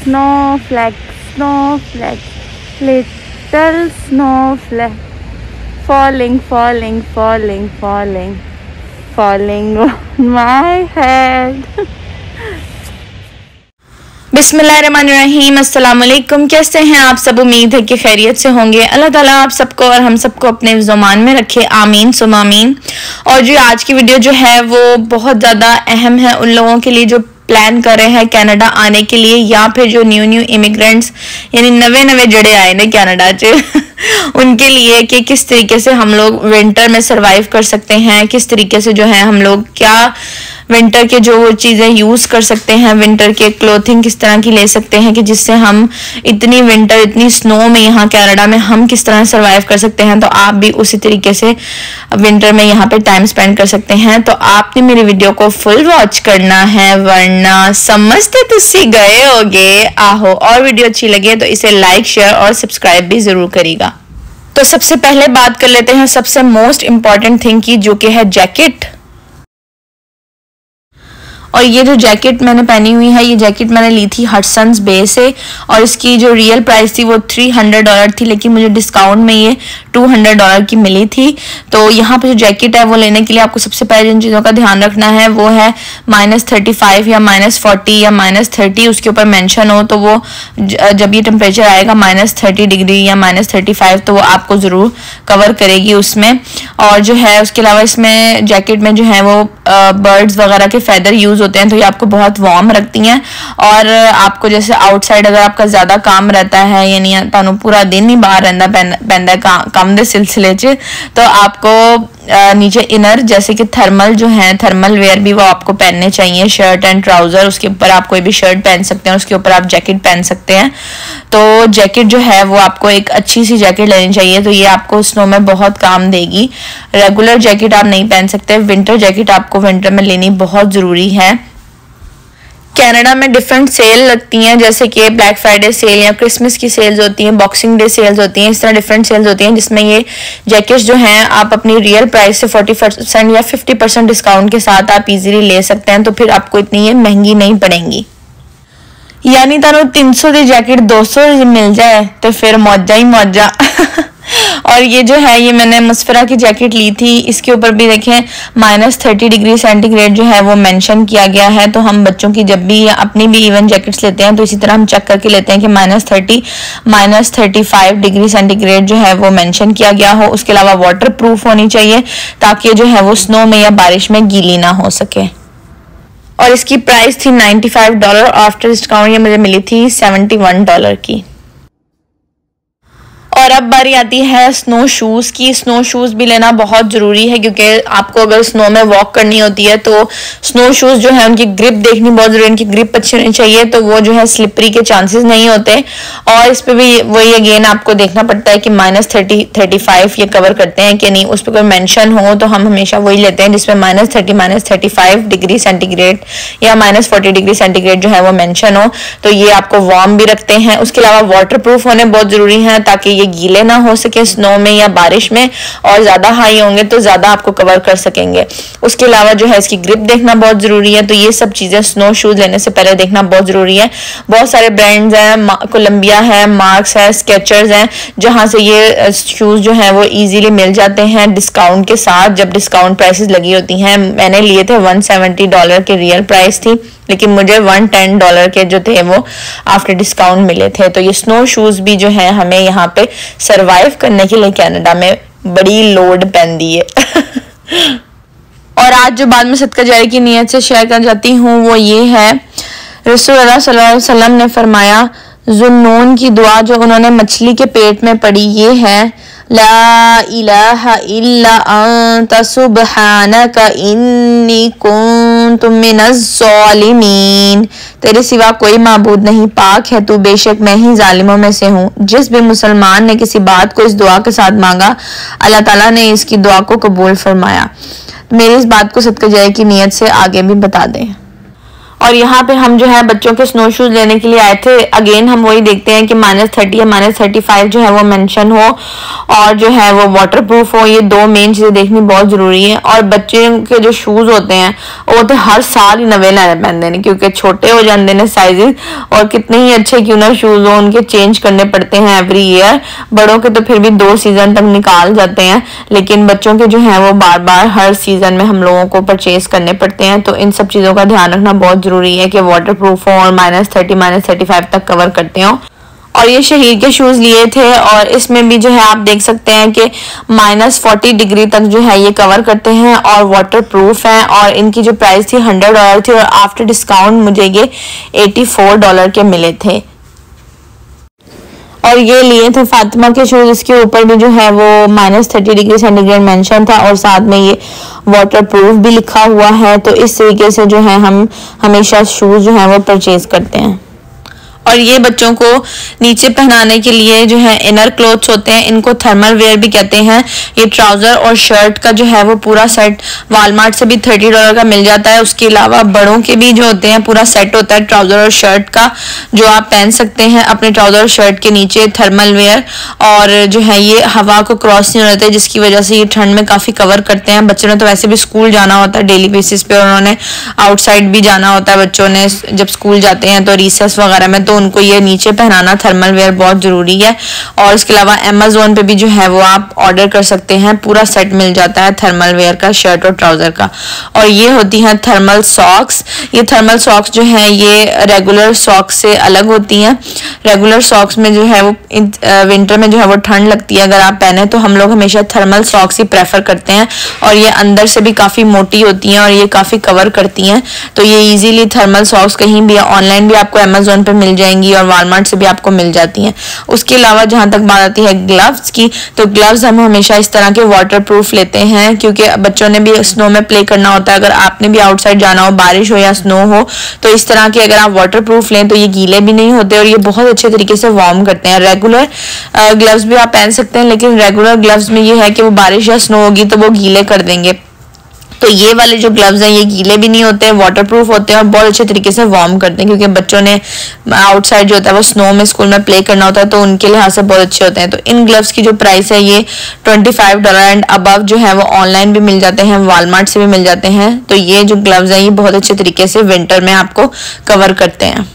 Snowflake, snowflake, little snowflake, falling, falling, falling, falling, falling on my head. बिस्मिल्लाहिर्रहमानिर्रहीम, अस्सलाम वालेकुम। कैसे हैं आप सब? उम्मीद है कि खैरियत से होंगे। अल्लाह ताला आप सबको और हम सबको अपने ज़ुबान में रखे, आमीन सुम आमीन। और जो आज की वीडियो जो है वो बहुत ज़्यादा अहम है उन लोगों के लिए जो प्लान कर रहे हैं कनाडा आने के लिए, या फिर जो न्यू इमिग्रेंट्स यानी नवे जड़े आए ने कनाडा च उनके लिए कि किस तरीके से हम लोग विंटर में सरवाइव कर सकते हैं, किस तरीके से जो है हम लोग क्या विंटर के जो चीज़ें यूज़ कर सकते हैं, विंटर के क्लोथिंग किस तरह की ले सकते हैं कि जिससे हम इतनी विंटर इतनी स्नो में यहाँ कनाडा में हम किस तरह सरवाइव कर सकते हैं। तो आप भी उसी तरीके से विंटर में यहाँ पे टाइम स्पेंड कर सकते हैं। तो आपने मेरी वीडियो को फुल वॉच करना है, वरना समझते तुसी गए होगे। आहो, और वीडियो अच्छी लगे तो इसे लाइक शेयर और सब्सक्राइब भी ज़रूर करिएगा। तो सबसे पहले बात कर लेते हैं सबसे मोस्ट इम्पॉर्टेंट थिंग की, जो कि है जैकेट। और ये जो जैकेट मैंने पहनी हुई है, ये जैकेट मैंने ली थी हटसन्स बे से, और इसकी जो रियल प्राइस थी वो $300 थी, लेकिन मुझे डिस्काउंट में ये $200 की मिली थी। तो यहाँ पे जो जैकेट है वो लेने के लिए आपको सबसे पहले जिन चीज़ों का ध्यान रखना है वो है -35 या -40 या -30 उसके ऊपर मेंशन हो, तो वो जब ये टेम्परेचर आएगा -30 डिग्री या -35 तो वो आपको ज़रूर कवर करेगी उसमें। और जो है उसके अलावा इसमें जैकेट में जो है वो बर्ड्स वगैरह के फैदर यूज़ होते हैं, तो ये आपको बहुत वार्म रखती हैं। और आपको जैसे आउटसाइड अगर आपका ज़्यादा काम रहता है, यानी तुहानू पूरा दिन ही बाहर रहना पैंदा काम दे सिलसिले च, तो आपको नीचे इनर जैसे कि थर्मल जो है, थर्मल वेयर भी वो आपको पहनने चाहिए, शर्ट एंड ट्राउज़र। उसके ऊपर आप कोई भी शर्ट पहन सकते हैं, उसके ऊपर आप जैकेट पहन सकते हैं। तो जैकेट जो है वो आपको एक अच्छी सी जैकेट लेनी चाहिए, तो ये आपको स्नो में बहुत काम देगी। रेगुलर जैकेट आप नहीं पहन सकते, विंटर जैकेट आपको विंटर में लेनी बहुत ज़रूरी है। कनाडा में डिफरेंट सेल लगती हैं, जैसे कि ब्लैक फ्राइडे सेल या क्रिसमस की सेल्स होती हैं, बॉक्सिंग डे सेल्स होती हैं, इस तरह डिफरेंट सेल्स होती हैं जिसमें ये जैकेट्स जो हैं आप अपनी रियल प्राइस से 40% या 50% डिस्काउंट के साथ आप इजीली ले सकते हैं। तो फिर आपको इतनी ये महंगी नहीं पड़ेंगी। यानी तानो 300 की जैकेट 200 मिल जाए तो फिर मौजा ही मौजा। और ये जो है ये मैंने मस्फरा की जैकेट ली थी, इसके ऊपर भी देखें -30 डिग्री सेंटीग्रेड जो है वो मेंशन किया गया है। तो हम बच्चों की जब भी या अपनी भी इवन जैकेट्स लेते हैं तो इसी तरह हम चेक करके लेते हैं कि -30 -35 डिग्री सेंटीग्रेड जो है वो मेंशन किया गया हो। उसके अलावा वाटर प्रूफ होनी चाहिए ताकि जो है वो स्नो में या बारिश में गीली ना हो सके। और इसकी प्राइस थी $95, आफ्टर डिस्काउंट ये मुझे मिली थी $71 की। और अब बारी आती है स्नो शूज़ की। स्नो शूज़ भी लेना बहुत ज़रूरी है, क्योंकि आपको अगर स्नो में वॉक करनी होती है तो स्नो शूज़ जो है उनकी ग्रिप देखनी बहुत ज़रूरी है, उनकी ग्रिप अच्छी होनी चाहिए, तो वो जो है स्लिपरी के चांसेस नहीं होते। और इस पर भी वही अगेन आपको देखना पड़ता है कि -30 35 ये कवर करते हैं कि नहीं, उस पर कोई मेंशन हो तो हम हमेशा वही लेते हैं जिसमें -30 -35 डिग्री सेंटीग्रेड या -40 डिग्री सेंटीग्रेड जो है वो मेंशन हो, तो ये आपको वार्म भी रखते हैं। उसके अलावा वाटर प्रूफ होने बहुत ज़रूरी है ताकि ये गीले ना हो सके स्नो में या बारिश में, और ज़्यादा हाई होंगे तो ज़्यादा आपको कवर कर सकेंगे। उसके अलावा जो है इसकी ग्रिप देखना बहुत ज़रूरी है। तो ये सब चीज़ें स्नो शूज़ लेने से पहले देखना बहुत ज़रूरी है। बहुत सारे ब्रांड्स हैं, कोलंबिया है, मार्क्स है, स्केचर्स हैं, जहाँ से ये शूज़ जो हैं वो ईजीली मिल जाते हैं डिस्काउंट के साथ, जब डिस्काउंट प्राइसेस लगी होती हैं। मैंने लिए थे $170 की रियल प्राइस थी, लेकिन मुझे $110 के जो थे वो आफ्टर डिस्काउंट मिले थे। तो ये स्नो शूज़ भी जो है हमें यहाँ पे सरवाइव करने के लिए कनाडा में बड़ी लोड पैंदी है। और आज जो बात मैं सदका जारी की नीयत से शेयर करना चाहती हूँ वो ये है, रसूलुल्लाह सल्लल्लाहु अलैहि वसल्लम ने फरमाया, ज़ुन्नून की दुआ जो उन्होंने मछली के पेट में पढ़ी ये है, ला इलाहा इल्ला अंता सुब्हानका इन्नी कुन्तु मिनज़-ज़ालिमीन। तेरे सिवा कोई माबूद नहीं, पाक है तू, बेशक मैं ही जालिमों में से हूँ। जिस भी मुसलमान ने किसी बात को इस दुआ के साथ मांगा, अल्लाह ताला ने इसकी दुआ को कबूल फरमाया। मेरी इस बात को सदका जाए की नियत से आगे भी बता दें। और यहाँ पे हम जो है बच्चों के स्नो शूज लेने के लिए आए थे। अगेन हम वही देखते हैं कि -30 या -35 जो है वो मेंशन हो और जो है वो वाटर प्रूफ हो। ये दो मेन चीज़ें देखनी बहुत ज़रूरी है। और बच्चे के जो शूज़ होते हैं वो तो हर साल ही नवे नए पहनते हैं, क्योंकि छोटे हो जाते हैं साइजेस, और कितने ही अच्छे क्यों ना शूज़ हो उनके चेंज करने पड़ते हैं एवरी ईयर। बड़ों के तो फिर भी 2 सीज़न तक निकाल जाते हैं, लेकिन बच्चों के जो है वो बार बार हर सीज़न में हम लोगों को परचेज करने पड़ते हैं। तो इन सब चीज़ों का ध्यान रखना बहुत ज़रूरी है कि वाटर प्रूफ हो और -30 -35 तक कवर करते हो। और ये शहीर के शूज लिए थे और इसमें भी जो है आप देख सकते हैं कि -40 डिग्री तक जो है ये कवर करते हैं और वाटर प्रूफ हैं। और इनकी जो प्राइस थी $100 थी और आफ्टर डिस्काउंट मुझे ये $84 के मिले थे। और ये लिए थे फातिमा के शूज, इसके ऊपर भी जो है वो -30 डिग्री सेंटीग्रेड मेंशन था और साथ में ये वाटर प्रूफ भी लिखा हुआ है। तो इस तरीके से जो है हम हमेशा शूज जो है वो परचेज करते हैं। और ये बच्चों को नीचे पहनाने के लिए जो है इनर क्लोथ्स होते हैं, इनको थर्मल वेयर भी कहते हैं। ये ट्राउजर और शर्ट का जो है वो पूरा सेट वालमार्ट से भी $30 का मिल जाता है। उसके अलावा बड़ों के भी जो होते हैं पूरा सेट होता है ट्राउजर और शर्ट का, जो आप पहन सकते हैं अपने ट्राउजर और शर्ट के नीचे थर्मल वेयर। और जो है ये हवा को क्रॉस नहीं होते, जिसकी वजह से ये ठंड में काफ़ी कवर करते हैं। बच्चों ने तो वैसे भी स्कूल जाना होता है डेली बेसिस पे, और उन्होंने आउटसाइड भी जाना होता है बच्चों ने जब स्कूल जाते हैं तो रिसेस वगैरह में, तो उनको ये नीचे पहनाना थर्मल वेयर बहुत ज़रूरी है। और इसके अलावा अमेज़ॉन पे भी जो है वो आप ऑर्डर कर सकते हैं, पूरा सेट मिल जाता है थर्मल वेयर का, शर्ट और ट्राउज़र का। और ये होती हैं थर्मल सॉक्स। ये थर्मल सॉक्स जो है ये रेगुलर सॉक्स से अलग होती हैं। रेगुलर सॉक्स में जो है वो विंटर में जो है वो ठंड लगती है अगर आप पहने, तो हम लोग हमेशा थर्मल सॉक्स ही प्रेफर करते हैं। और ये अंदर से भी काफ़ी मोटी होती हैं और ये काफ़ी कवर करती हैं। तो ये ईजीली थर्मल सॉक्स कहीं भी ऑनलाइन भी आपको अमेज़ॉन पे मिल जाएंगी और वालमार्ट से भी आपको मिल जाती हैं। उसके अलावा जहाँ तक बात आती है ग्लव्स की, तो ग्लव्स हम हमेशा इस तरह के वाटर प्रूफ लेते हैं, क्योंकि बच्चों ने भी स्नो में प्ले करना होता है। अगर आपने भी आउटसाइड जाना हो, बारिश हो या स्नो हो, तो इस तरह के अगर आप वाटर प्रूफ लें तो ये गीले भी नहीं होते और ये बहुत अच्छे तरीके से वार्म करते हैं। रेगुलर ग्लव्स भी आप पहन सकते हैं, लेकिन रेगुलर ग्लव्स में ये है कि वो बारिश या स्नो होगी तो वो गीले कर देंगे। तो ये वाले जो ग्लव्स हैं ये गीले भी नहीं होते हैं, वाटर प्रूफ होते हैं और बहुत अच्छे तरीके से वार्म करते हैं, क्योंकि बच्चों ने आउटसाइड जो होता है वो स्नो में स्कूल में प्ले करना होता है, तो उनके लिहाज से बहुत अच्छे होते हैं। तो इन ग्लव्स की जो प्राइस है ये $25 एंड अबव जो है वो ऑनलाइन भी मिल जाते हैं, वालमार्ट से भी मिल जाते हैं। तो ये जो ग्लव्स हैं ये बहुत अच्छे तरीके से विंटर में आपको कवर करते हैं।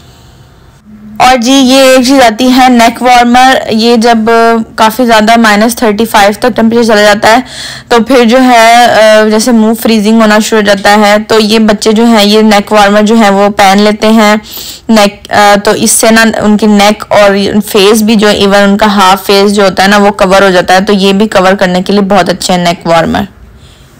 और जी ये एक चीज़ आती है नेक वार्मर। ये जब काफ़ी ज़्यादा -35 तक टेम्परेचर चला जाता है तो फिर जो है जैसे मुंह फ्रीजिंग होना शुरू हो जाता है, तो ये बच्चे जो हैं ये नेक वार्मर जो है वो पहन लेते हैं नेक। तो इससे ना उनकी नेक और फेस भी जो इवन उनका हाफ फेस जो होता है ना वो कवर हो जाता है। तो ये भी कवर करने के लिए बहुत अच्छे हैं neck warmer.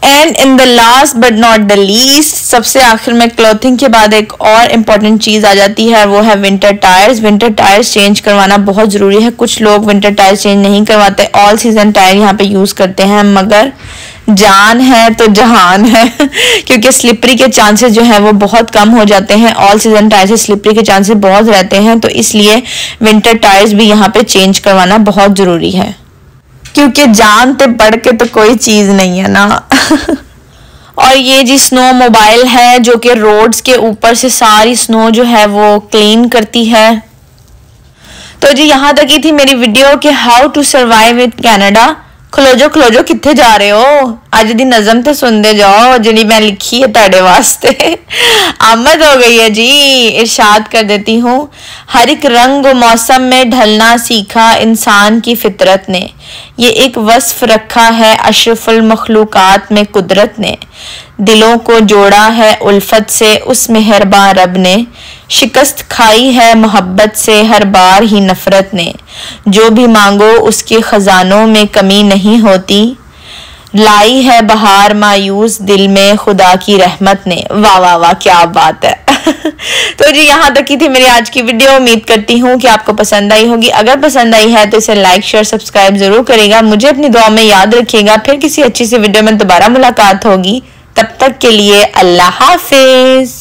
And in the last but not the least, सबसे आखिर में क्लॉथिंग के बाद एक और इम्पॉर्टेंट चीज़ आ जाती है, वो है winter tyres. Winter tyres change करवाना बहुत ज़रूरी है। कुछ लोग विंटर टायर्स चेंज नहीं करवाते, ऑल सीजन टायर यहाँ पे यूज़ करते हैं, मगर जान है तो जहान है क्योंकि स्लिपरी के चांसेस जो है वो बहुत कम हो जाते हैं। ऑल सीजन टायर से स्लिपरी के चांसेस बहुत रहते हैं, तो इसलिए विंटर टायर्स भी यहाँ पे चेंज करवाना बहुत ज़रूरी है, क्योंकि जानते पढ़ के तो कोई चीज़ नहीं है ना और ये जी स्नो मोबाइल है जो कि रोड्स के ऊपर से सारी स्नो जो है वो क्लीन करती है। तो जी यहाँ तक ही थी मेरी वीडियो कि how to survive with Canada. खलो जो किथे जा रहे हो, अज दी नज़म तो सुनते जाओ जी मैं लिखी है ताड़े वास्ते आमद हो गई है जी। इरशाद कर देती हूँ, हर एक रंग मौसम में ढलना सीखा इंसान की फितरत ने, ये एक वस्फ रखा है अशरफुल मखलूकात में कुदरत ने, दिलों को जोड़ा है उल्फत से उस मेहरबान रब ने, शिकस्त खाई है मोहब्बत से हर बार ही नफरत ने, जो भी मांगो उसके खजानों में कमी नहीं होती, लाई है बहार मायूस दिल में खुदा की रहमत ने। वाह वाह वाह क्या बात है तो जी यहाँ तक की थी मेरी आज की वीडियो। उम्मीद करती हूँ कि आपको पसंद आई होगी। अगर पसंद आई है तो इसे लाइक शेयर सब्सक्राइब जरूर करेगा। मुझे अपनी दुआ में याद रखिएगा। फिर किसी अच्छी सी वीडियो में दोबारा मुलाकात होगी। तब तक के लिए अल्लाह हाफिज।